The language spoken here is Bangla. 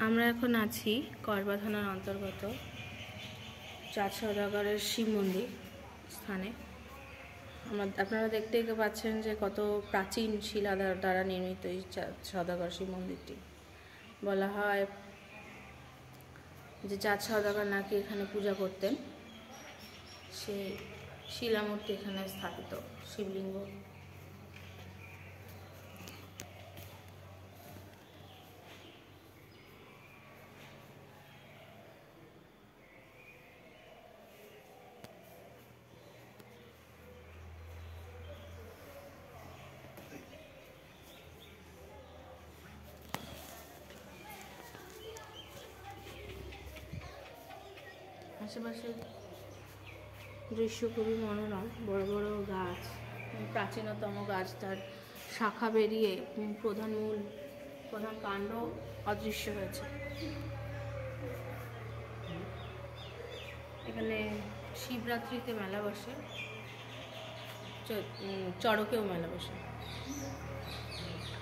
আমরা এখন আছি করবা থানার অন্তর্গত চাঁদ সওদাগরের শিব মন্দির স্থানে। আপনারা দেখতেই পাচ্ছেন যে কত প্রাচীন শিলা দ্বারা নির্মিত এই চাঁদ সওদাগর শিব মন্দিরটি। বলা হয় যে চাঁদ সওদাগর নাকি এখানে পূজা করতেন, সেই শিলামূর্তি এখানে স্থাপিত শিবলিঙ্গ। আশেপাশের দৃশ্য খুবই মনোরম, বড় বড় গাছ, প্রাচীনতম গাছ, তার শাখা বেরিয়ে প্রধান কাণ্ড অদৃশ্য হয়েছে। এখানে শিবরাত্রিতে মেলা বসে, চড়কেও মেলা বসে।